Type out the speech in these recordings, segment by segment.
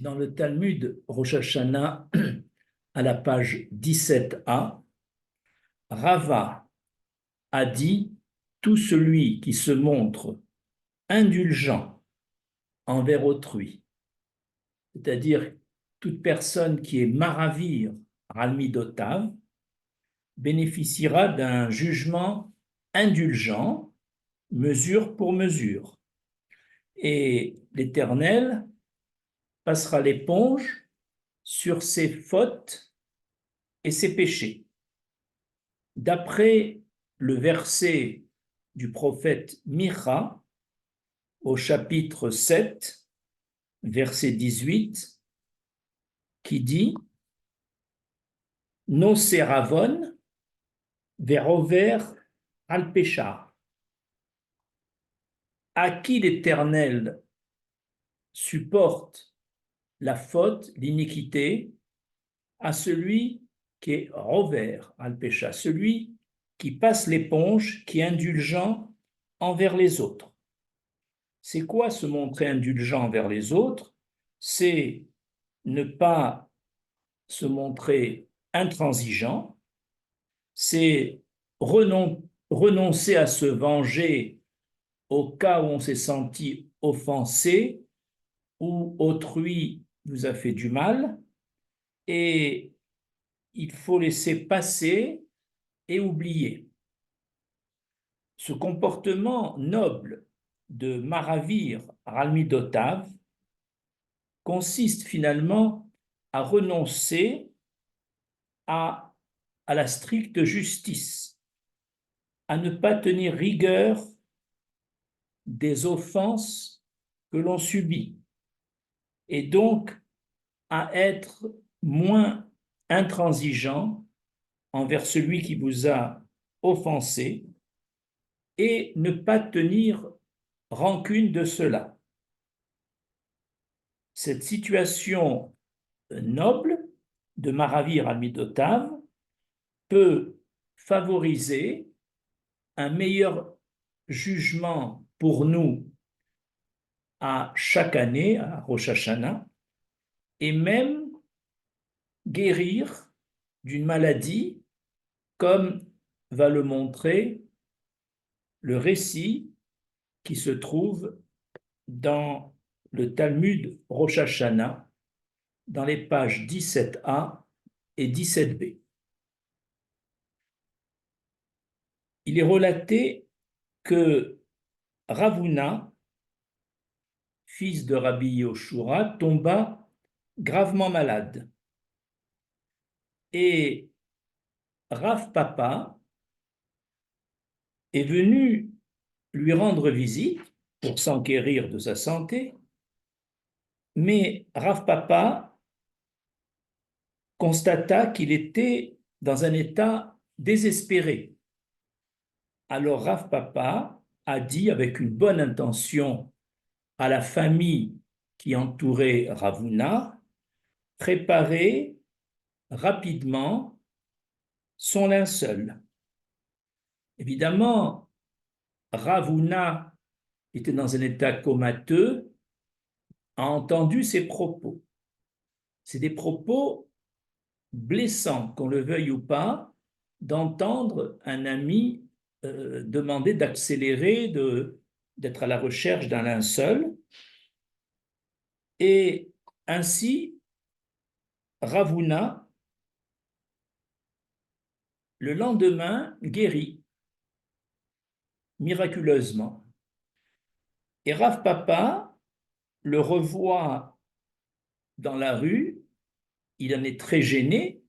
Dans le Talmud Rosh Hashanah, à la page 17a, Rava a dit: tout celui qui se montre indulgent envers autrui, c'est-à-dire toute personne qui est maravir almidotav, bénéficiera d'un jugement indulgent, mesure pour mesure. Et l'Éternel passera l'éponge sur ses fautes et ses péchés. D'après le verset du prophète Micha, au chapitre 7, verset 18, qui dit: No seravon verover al péchar. À qui l'Éternel supporte la faute, l'iniquité, à celui qui est rover al pécha, celui qui passe l'éponge, qui est indulgent envers les autres. C'est quoi se montrer indulgent envers les autres? C'est ne pas se montrer intransigeant, c'est renoncer à se venger au cas où on s'est senti offensé ou autrui nous a fait du mal, et il faut laisser passer et oublier. Ce comportement noble de Maravir Almidotav consiste finalement à renoncer à la stricte justice, à ne pas tenir rigueur des offenses que l'on subit, et donc à être moins intransigeant envers celui qui vous a offensé et ne pas tenir rancune de cela. Cette situation noble de Maravir Almidotav peut favoriser un meilleur jugement pour nous à chaque année, à Rosh Hashanah, et même guérir d'une maladie, comme va le montrer le récit qui se trouve dans le Talmud Rosh Hashanah, dans les pages 17a et 17b. Il est relaté que Ravuna, fils de Rabbi Yoshua, tomba gravement malade. Et Rav Papa est venu lui rendre visite pour s'enquérir de sa santé, mais Rav Papa constata qu'il était dans un état désespéré. Alors Rav Papa a dit, avec une bonne intention, à la famille qui entourait Ravuna: préparez rapidement son linceul. Évidemment, Ravuna était dans un état comateux, a entendu ces propos. C'est des propos blessants, qu'on le veuille ou pas, d'entendre un ami demander d'accélérer, d'être à la recherche d'un linceul. Et ainsi, Ravuna, le lendemain, guérit miraculeusement. Et Rav Papa le revoit dans la rue, il en est très gêné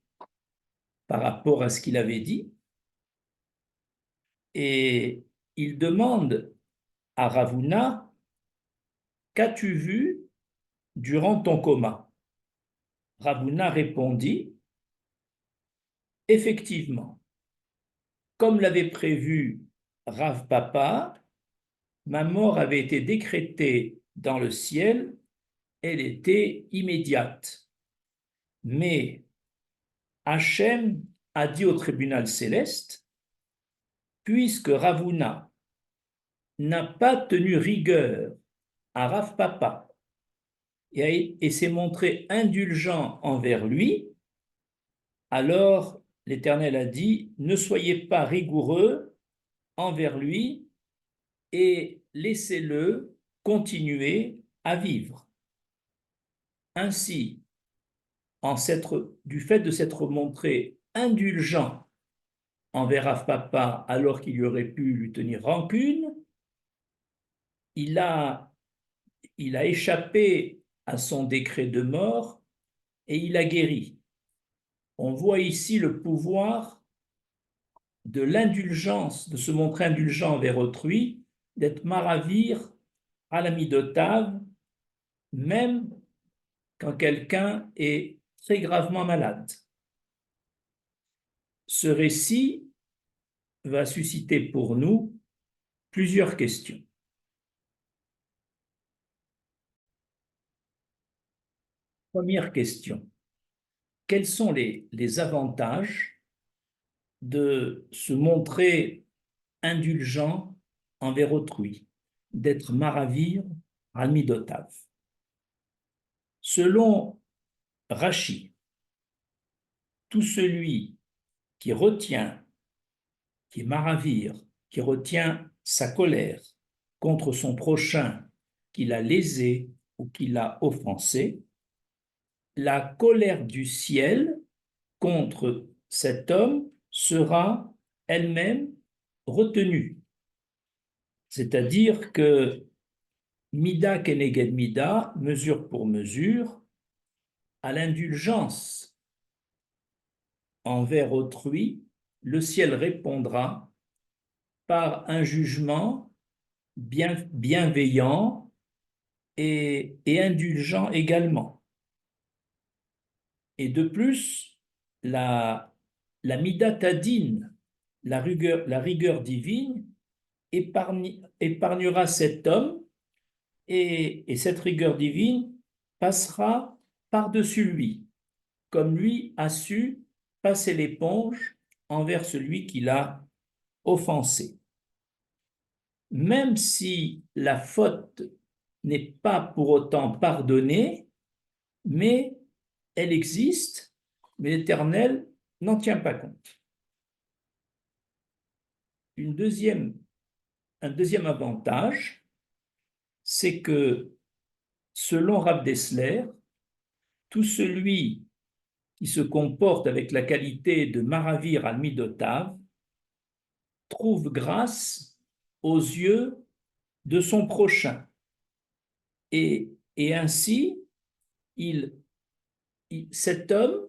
par rapport à ce qu'il avait dit, et il demande à Ravuna: qu'as-tu vu durant ton coma? Ravuna répondit: effectivement, comme l'avait prévu Rav Papa, ma mort avait été décrétée dans le ciel, elle était immédiate. Mais Hachem a dit au tribunal céleste: puisque Ravuna n'a pas tenu rigueur à Rav Papa et s'est montré indulgent envers lui, alors l'Éternel a dit, ne soyez pas rigoureux envers lui et laissez-le continuer à vivre. Ainsi, du fait de s'être montré indulgent envers Rav Papa alors qu'il aurait pu lui tenir rancune, il a échappé à son décret de mort et il a guéri. On voit ici le pouvoir de l'indulgence, de se montrer indulgent envers autrui, d'être maravir à la midotave, même quand quelqu'un est très gravement malade. Ce récit va susciter pour nous plusieurs questions. Première question, quels sont les avantages de se montrer indulgent envers autrui, d'être maravir al midotav? Selon Rashi, tout celui qui retient, qui est maravir, qui retient sa colère contre son prochain qu'il a lésé ou qu'il a offensé, la colère du ciel contre cet homme sera elle-même retenue. C'est-à-dire que Mida keneged Mida, mesure pour mesure, à l'indulgence envers autrui, le ciel répondra par un jugement bienveillant et indulgent également. Et de plus, la midatadine, la rigueur divine, épargnera cet homme et cette rigueur divine passera par-dessus lui, comme lui a su passer l'éponge envers celui qui l'a offensé. Même si la faute n'est pas pour autant pardonnée, mais elle existe, mais l'Éternel n'en tient pas compte. Un deuxième avantage, c'est que selon Rav Dessler, tout celui qui se comporte avec la qualité de Maravir al Midotav trouve grâce aux yeux de son prochain. Et ainsi, cet homme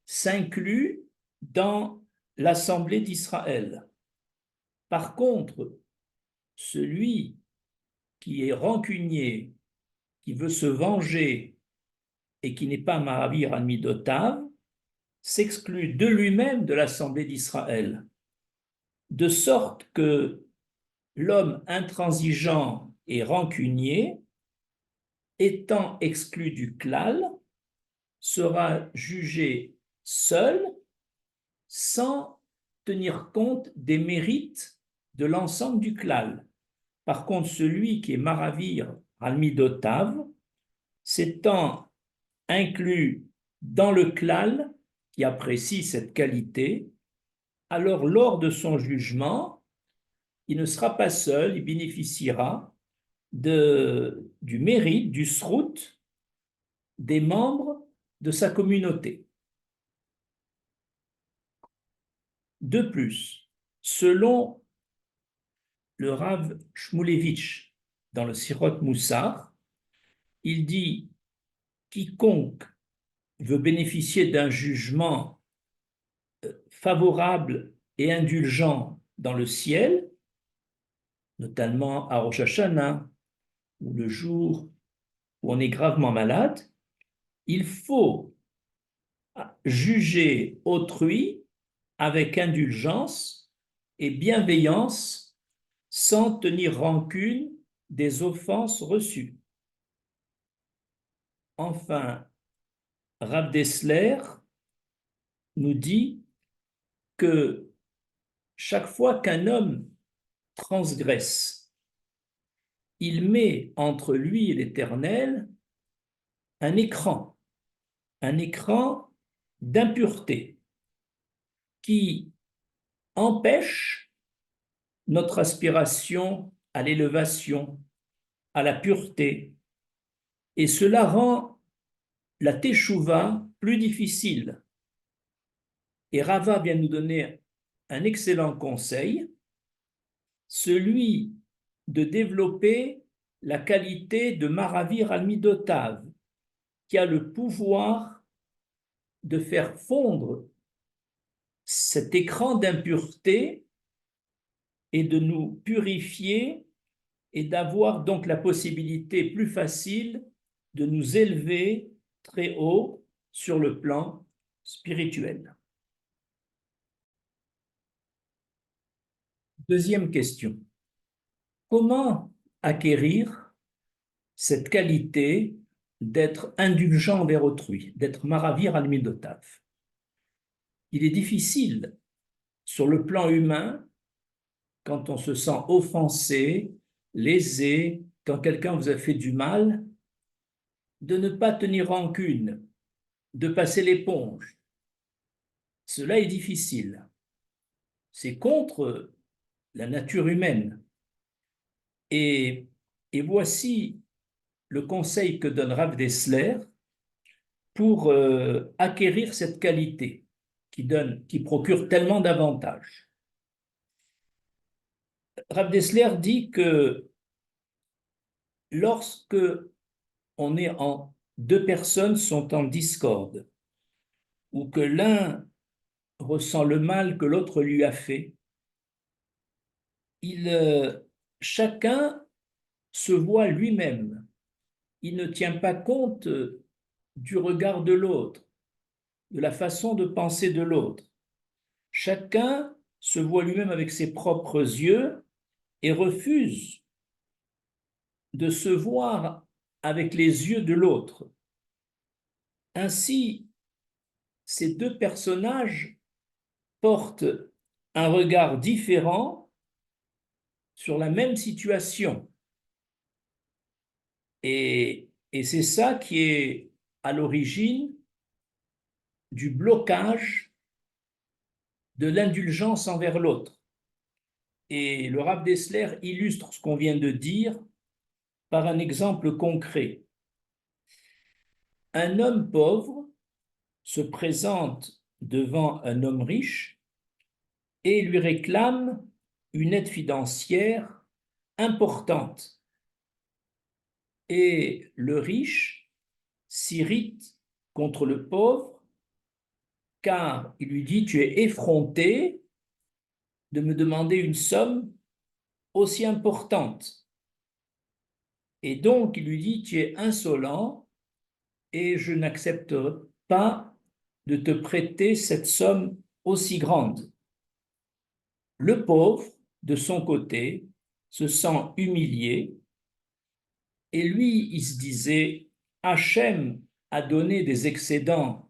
s'inclut dans l'assemblée d'Israël. Par contre, celui qui est rancunier, qui veut se venger et qui n'est pas Mahavir al Midotav, s'exclut de lui-même de l'assemblée d'Israël. De sorte que l'homme intransigeant et rancunier, étant exclu du klal, sera jugé seul sans tenir compte des mérites de l'ensemble du klal. Par contre, celui qui est Maravir al Midotav, s'étant inclus dans le klal qui apprécie cette qualité, alors lors de son jugement, il ne sera pas seul, il bénéficiera du mérite, du srout des membres de sa communauté. De plus, selon le Rav Shmulevitch dans le Sirot Moussar, il dit quiconque veut bénéficier d'un jugement favorable et indulgent dans le ciel, notamment à Rosh Hashanah, ou le jour où on est gravement malade, il faut juger autrui avec indulgence et bienveillance sans tenir rancune des offenses reçues. Enfin, Rav Dessler nous dit que chaque fois qu'un homme transgresse, il met entre lui et l'Éternel un écran d'impureté qui empêche notre aspiration à l'élévation, à la pureté, et cela rend la teshuva plus difficile. Et Rava vient nous donner un excellent conseil, celui de développer la qualité de Maravir al-Midotav, qui a le pouvoir de faire fondre cet écran d'impureté et de nous purifier et d'avoir donc la possibilité plus facile de nous élever très haut sur le plan spirituel. Deuxième question. Comment acquérir cette qualité d'être indulgent envers autrui, d'être maravir al-midotav? Il est difficile sur le plan humain, quand on se sent offensé, lésé, quand quelqu'un vous a fait du mal, de ne pas tenir rancune, de passer l'éponge. Cela est difficile. C'est contre la nature humaine. Et voici le conseil que donne Rav Dessler pour acquérir cette qualité qui procure tellement d'avantages. Rav Dessler dit que lorsque deux personnes sont en discorde, ou que l'un ressent le mal que l'autre lui a fait, chacun se voit lui-même. Il ne tient pas compte du regard de l'autre, de la façon de penser de l'autre. Chacun se voit lui-même avec ses propres yeux et refuse de se voir avec les yeux de l'autre. Ainsi, ces deux personnages portent un regard différent sur la même situation. Et c'est ça qui est à l'origine du blocage de l'indulgence envers l'autre. Et le Rav Dessler illustre ce qu'on vient de dire par un exemple concret. Un homme pauvre se présente devant un homme riche et lui réclame une aide financière importante. Et le riche s'irrite contre le pauvre car il lui dit: tu es effronté de me demander une somme aussi importante. Et donc il lui dit: tu es insolent et je n'accepterai pas de te prêter cette somme aussi grande. Le pauvre, de son côté, se sent humilié et lui, il se disait: Hachem a donné des excédents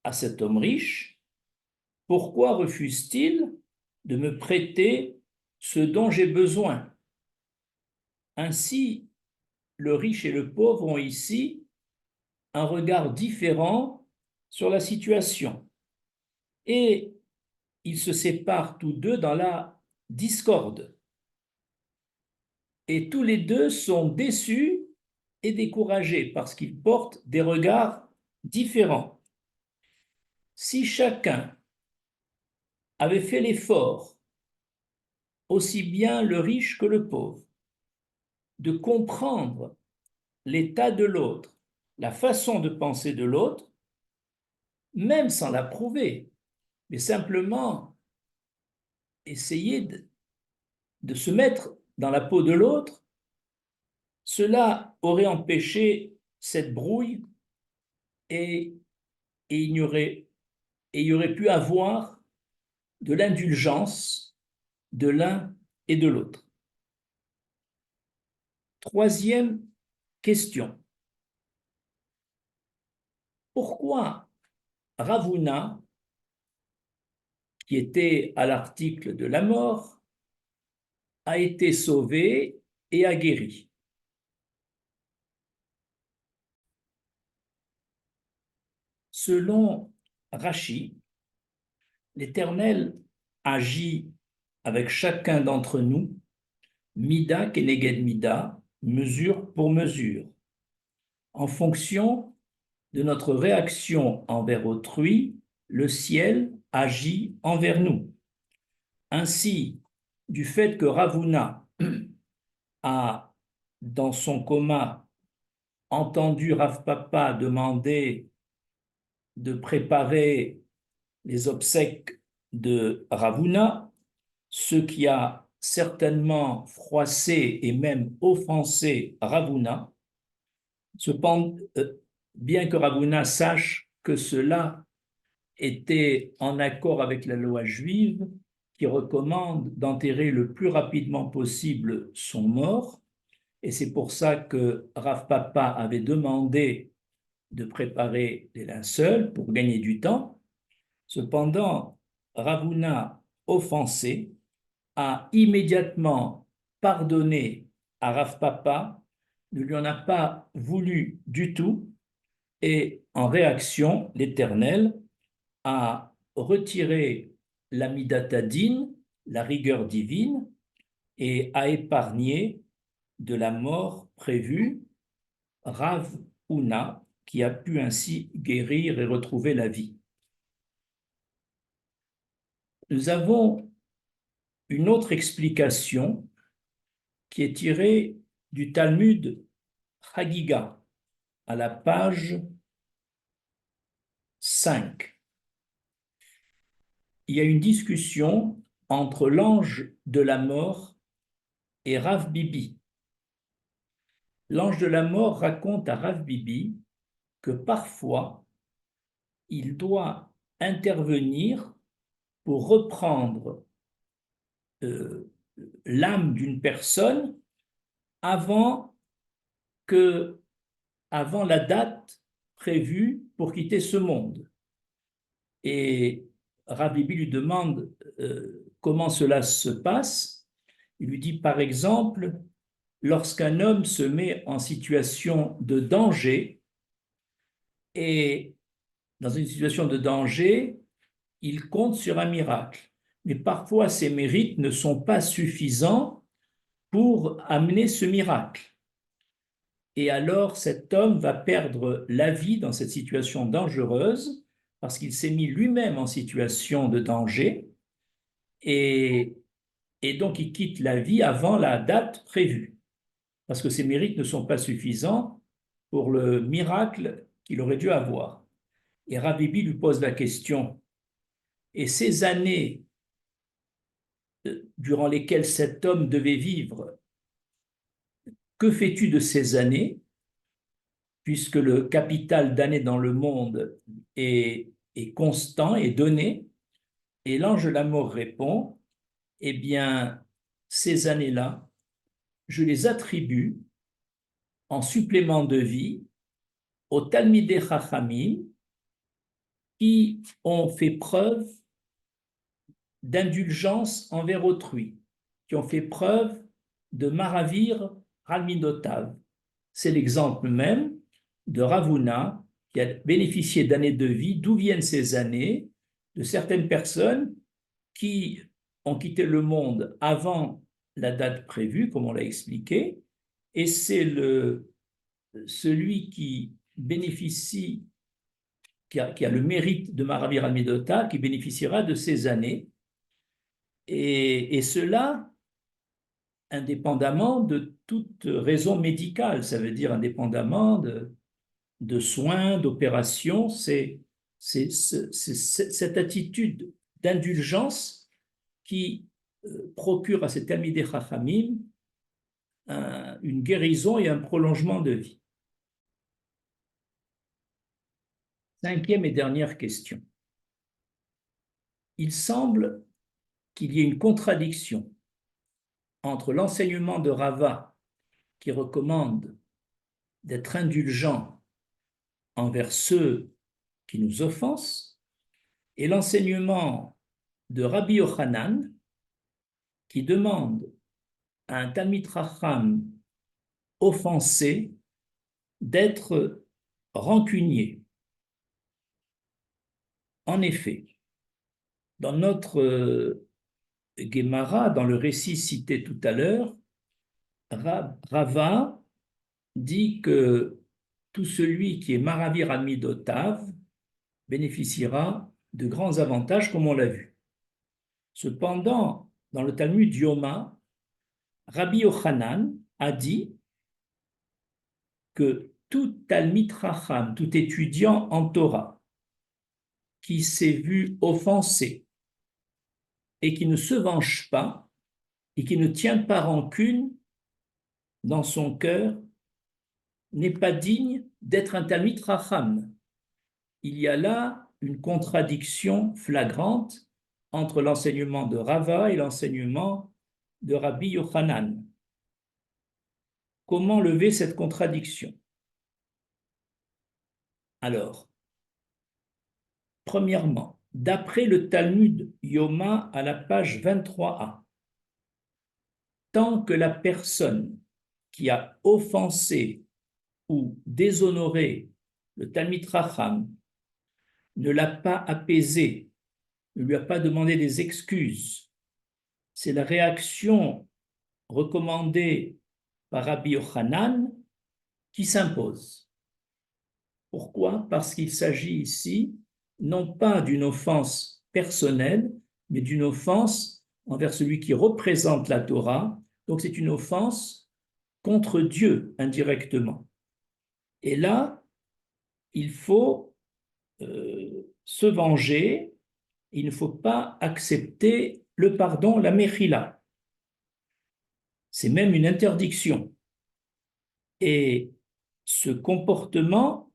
à cet homme riche, pourquoi refuse-t-il de me prêter ce dont j'ai besoin? Ainsi, le riche et le pauvre ont ici un regard différent sur la situation. Et ils se séparent tous deux dans la discorde. Et tous les deux sont déçus et découragés parce qu'ils portent des regards différents. Si chacun avait fait l'effort, aussi bien le riche que le pauvre, de comprendre l'état de l'autre, la façon de penser de l'autre, même sans l'approuver, mais simplement essayer de se mettre dans la peau de l'autre, cela aurait empêché cette brouille et il y aurait pu avoir de l'indulgence de l'un et de l'autre. Troisième question. Pourquoi Ravuna, qui était à l'article de la mort, a été sauvé et a guéri? Selon Rashi, l'Éternel agit avec chacun d'entre nous, mida keneged mida, mesure pour mesure, en fonction de notre réaction envers autrui, le ciel agit envers nous. Ainsi, du fait que Ravuna a, dans son coma, entendu Rav Papa demander de préparer les obsèques de Ravuna, ce qui a certainement froissé et même offensé Ravuna. Cependant, bien que Ravuna sache que cela était en accord avec la loi juive qui recommande d'enterrer le plus rapidement possible son mort, et c'est pour ça que Rav Papa avait demandé de préparer les linceuls pour gagner du temps. Cependant, Ravuna, offensé, a immédiatement pardonné à Rav Papa, ne lui en a pas voulu du tout, et en réaction, l'Éternel a retiré la midatadine, la rigueur divine, et a épargné de la mort prévue Rav Huna, qui a pu ainsi guérir et retrouver la vie. Nous avons une autre explication qui est tirée du Talmud Chagiga, à la page 5. Il y a une discussion entre l'ange de la mort et Rav Bibi. L'ange de la mort raconte à Rav Bibi que parfois, il doit intervenir pour reprendre l'âme d'une personne avant la date prévue pour quitter ce monde. Et Rav Bibi lui demande comment cela se passe. Il lui dit par exemple, lorsqu'un homme se met en situation de danger, et dans une situation de danger, il compte sur un miracle. Mais parfois, ses mérites ne sont pas suffisants pour amener ce miracle. Et alors, cet homme va perdre la vie dans cette situation dangereuse parce qu'il s'est mis lui-même en situation de danger et donc il quitte la vie avant la date prévue parce que ses mérites ne sont pas suffisants pour le miracle qu'il aurait dû avoir. Et Rav Bibi lui pose la question, et ces années durant lesquelles cet homme devait vivre, que fais-tu de ces années, puisque le capital d'années dans le monde est constant, est donné? Et l'ange de la mort répond, eh bien, ces années-là, je les attribue en supplément de vie aux Talmidei Chachamim qui ont fait preuve d'indulgence envers autrui, qui ont fait preuve de maravir Ralmidotav. C'est l'exemple même de Ravuna qui a bénéficié d'années de vie. D'où viennent ces années? De certaines personnes qui ont quitté le monde avant la date prévue, comme on l'a expliqué, et c'est celui qui bénéficie, qui a le mérite de Maravir Amidota, qui bénéficiera de ces années, et cela indépendamment de toute raison médicale, ça veut dire indépendamment de soins, d'opérations, c'est cette attitude d'indulgence qui procure à cet Talmidei Chachamim une guérison et un prolongement de vie. Cinquième et dernière question. Il semble qu'il y ait une contradiction entre l'enseignement de Rava qui recommande d'être indulgent envers ceux qui nous offensent et l'enseignement de Rabbi Yochanan qui demande à un Talmid Chacham offensé d'être rancunier. En effet, dans notre Gemara, dans le récit cité tout à l'heure, Rava dit que tout celui qui est Maravir Amidotav bénéficiera de grands avantages, comme on l'a vu. Cependant, dans le Talmud Yoma, Rabbi Yochanan a dit que tout Talmid Chacham, tout étudiant en Torah, qui s'est vu offensé et qui ne se venge pas et qui ne tient pas rancune dans son cœur, n'est pas digne d'être un Talmid Chacham. Il y a là une contradiction flagrante entre l'enseignement de Rava et l'enseignement de Rabbi Yochanan. Comment lever cette contradiction? Alors, premièrement, d'après le Talmud Yoma à la page 23a, tant que la personne qui a offensé ou déshonoré le Talmid Chacham ne l'a pas apaisé, ne lui a pas demandé des excuses, c'est la réaction recommandée par Rabbi Yochanan qui s'impose. Pourquoi? Parce qu'il s'agit ici non pas d'une offense personnelle, mais d'une offense envers celui qui représente la Torah. Donc c'est une offense contre Dieu indirectement. Et là, il faut se venger, il ne faut pas accepter le pardon, la mechila. C'est même une interdiction. Et ce comportement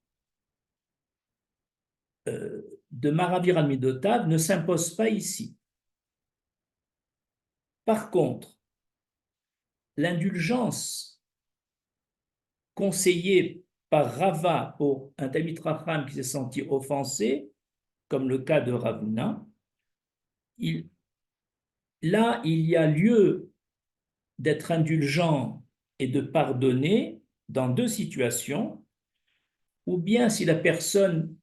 de Maravir Amidotav ne s'impose pas ici. Par contre, l'indulgence conseillée par Rava pour un Talmid Chacham qui s'est senti offensé, comme le cas de Ravuna, là, il y a lieu d'être indulgent et de pardonner dans deux situations, ou bien si la personne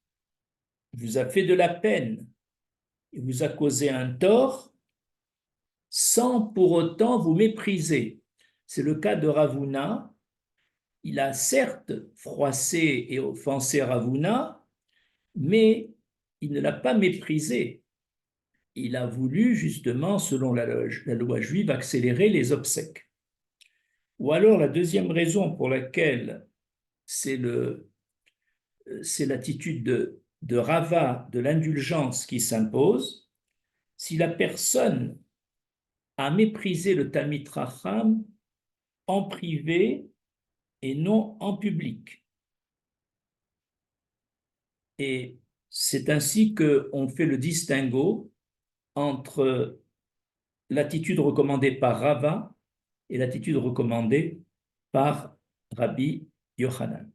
vous a fait de la peine et vous a causé un tort, sans pour autant vous mépriser. C'est le cas de Ravuna. Il a certes froissé et offensé Ravuna, mais il ne l'a pas méprisé. Il a voulu justement, selon la loi juive, accélérer les obsèques. Ou alors la deuxième raison pour laquelle c'est l'attitude de Rava, de l'indulgence qui s'impose, si la personne a méprisé le Talmid Chacham en privé et non en public. Et c'est ainsi qu'on fait le distinguo entre l'attitude recommandée par Rava et l'attitude recommandée par Rabbi Yochanan.